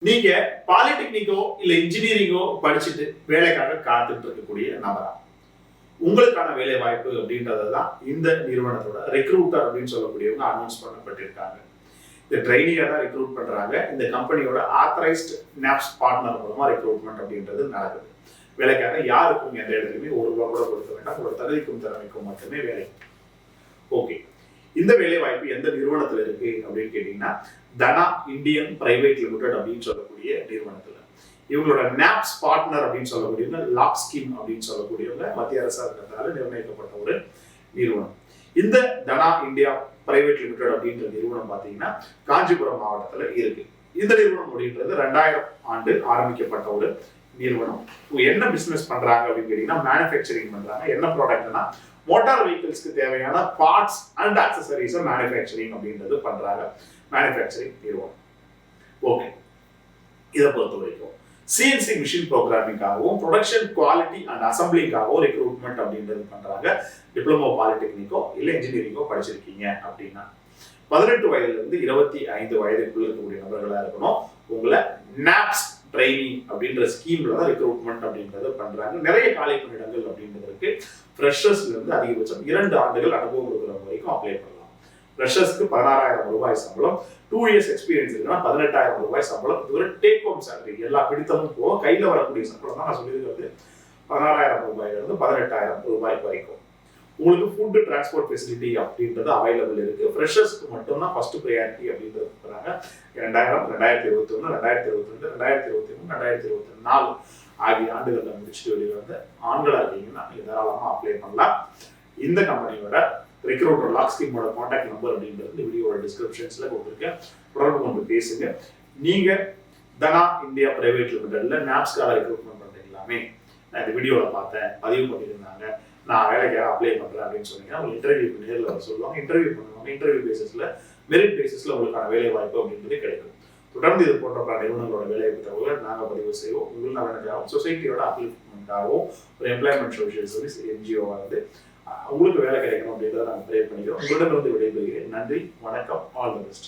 நீங்க பாலிடெக்னிக்கோ இல்ல இன்ஜினியரிங்கோ படிச்சுட்டு வேலைக்காக காத்துட்டு இருக்கக்கூடிய நபரா? உங்களுக்கான வேலை வாய்ப்பு அப்படின்றதுதான் இந்த நிறுவனத்தோட ரெக்ரூட்டர் அப்படின்னு சொல்லக்கூடியவங்க அனௌன்ஸ் பண்ணப்பட்டிருக்காங்க. இந்த ட்ரைனியா தான் ரெக்ரூட் பண்றாங்க. இந்த கம்பெனியோட ஆத்தரைஸ்ட் நாப்ஸ் பார்ட்னர் மூலமா ரெக்ரூட்மெண்ட் அப்படின்றது நடக்குது. வேலைக்காக யாருக்கும் எந்த இடத்துலையுமே ₹1 கூட கொடுக்க வேண்டாம். ஒரு தகுதிக்கும் திறமைக்கும் மட்டுமே வேலை. ஓகே, இந்த வேலை வாய்ப்பு எந்த நிறுவனத்துல இருக்கு அப்படின்னு கேட்டீங்கன்னா, தனா இந்தியன் பிரைவேட் லிமிடெட் அப்படின்னு சொல்லக்கூடிய நிறுவனத்துல. இவங்களோட நாப்ஸ் பார்ட்னர் அப்படின்னு சொல்லக்கூடியவங்க லாக் ஸ்கீம் அப்படின்னு சொல்லக்கூடியவங்க மத்திய அரசாங்கத்தால் நிர்ணயிக்கப்பட்ட ஒரு நிறுவனம். இந்த தனா இந்தியா பிரைவேட் லிமிடெட் அப்படின்ற நிறுவனம் பார்த்தீங்கன்னா காஞ்சிபுரம் மாவட்டத்துல இருக்கு. இந்த நிறுவனம் அப்படின்றது 2000 ஆண்டு ஆரம்பிக்கப்பட்ட ஒரு நிறுவனம். என்ன பிசினஸ் பண்றாங்க அப்படின்னு கேட்டீங்கன்னா, மேனுஃபேக்சரிங் பண்றாங்க. என்ன ப்ராடக்ட்னா, மோட்டார் வெஹிக்கிள்ஸ்க்கு தேவையான பார்ட்ஸ் அண்ட் அக்சசரிஸை மேனுஃபேக்சரிங் அப்படின்றது பண்றாங்க. மேனுஃபேக்சரிங் நிறுவனம். ஓகே, இதை பொறுத்த வரைக்கும் சிஎன்சி மிஷின் ப்ரோக்ராமிங்காகவும் ப்ரொடக்ஷன் குவாலிட்டி அண்ட் அசம்பிளிங்காகவும் ரெக்ரூட்மெண்ட் அப்படின்றது பண்றாங்க. டிப்ளமோ பாலிடெக்னிக்கோ இல்லை இன்ஜினியரிங்கோ படிச்சிருக்கீங்க அப்படின்னா 18 வயதிலிருந்து 25 வயதுக்குள்ள இருக்கக்கூடிய நபர்களா இருக்கணும். உங்களை நாப்ஸ் ட்ரைனிங் அப்படின்ற ஸ்கீம்ல தான் ரெக்ரூட்மெண்ட் அப்படின்றத பண்றாங்க. நிறைய காலி பணியிடங்கள் அப்படின்றதுக்கு ஃப்ரெஷர்ஸ்ல இருந்து அதிகபட்சம் 2 ஆண்டுகள் அனுபவம் இருக்கிறவங்க வரைக்கும் அப்ளை பண்ணலாம். ஃப்ரெஷர்ஸ்க்கு ₹16,000 சம்பளம், 2 இயர்ஸ் எக்ஸ்பீரியன்ஸ் இருக்குன்னா ₹18,000 சம்பளம். இது ஒரு டேக் ஹோம் சேலரி. எல்லா பிடித்தமும் போக கையில வரக்கூடிய சம்பளம் தான் நான் சொல்லியிருக்கிறது. ₹16,000 ₹18,000 வரைக்கும். உங்களுக்கு ஃபுட் டிரான்ஸ்போர்ட் ஃபெசிலிட்டி அப்படின்றது அவைலபிள் இருக்கு. ஃப்ரெஷர்ஸ்க்கு மட்டும்தான் ஃபர்ஸ்ட் ப்ரையாரிட்டி அப்படின்றது கொடுக்குறாங்க. 2000, 2021, 2022, 2023, 2024 ஆகிய ஆண்டுகளில் முடிச்சுட்டு வெளியே வந்து ஆண்களா இருக்கீங்கன்னா நீங்க தாராளமா அப்ளை பண்ணலாம். இந்த கம்பெனியோட ரெக்ரூட்டர் லாக் ஸ்கீமோட கான்டாக்ட் நம்பர் அப்படின்றது வீடியோட டிஸ்கிரிப்ஷன்ஸ்ல கொடுத்துருக்கேன். தொடர்பு கொண்டு பேசுங்க. நீங்க தனா இந்தியா பிரைவேட் லிமிடெட்ல நாப்ஸ்காக ரெக்ரூட்மெண்ட் பண்றீங்களாமே, நான் இந்த வீடியோல பார்த்தேன், பதிவு பண்ணியிருந்தாங்க, நான் வேலைக்காக அப்ளை பண்றேன் அப்படின்னு சொன்னீங்கன்னா உங்களுக்கு இன்டர்வியூக்கு நேரில் வர சொல்லுவாங்க. இன்டர்வியூ பண்ணுவாங்க. இன்டர்வியூ பேசிஸ்ல மெரிட் பேசிஸ்ல உங்களுக்கான வேலை வாய்ப்பு அப்படின்றது கிடைக்கும். தொடர்ந்து இது போன்ற பல நிறுவனங்களோட வேலைவாய்ப்பு தகவல்கள் நாங்கள் பதிவு செய்வோம். உங்களுக்கு நலனுக்காகவும் சொசைட்டியோட அப்லிஃப்ட்மெண்ட்டாகவும் ஒரு எம்ப்ளாய்மெண்ட் சோஷியல் சர்வீஸ் என்ஜிஓவா இருந்து உங்களுக்கு வேலை கிடைக்கணும் அப்படின்றத நாங்கள் ப்ரே பண்ணிக்கிறோம். உங்களிடமிருந்து விடைபெறுகிறேன். நன்றி, வணக்கம், ஆல் தி பெஸ்ட்.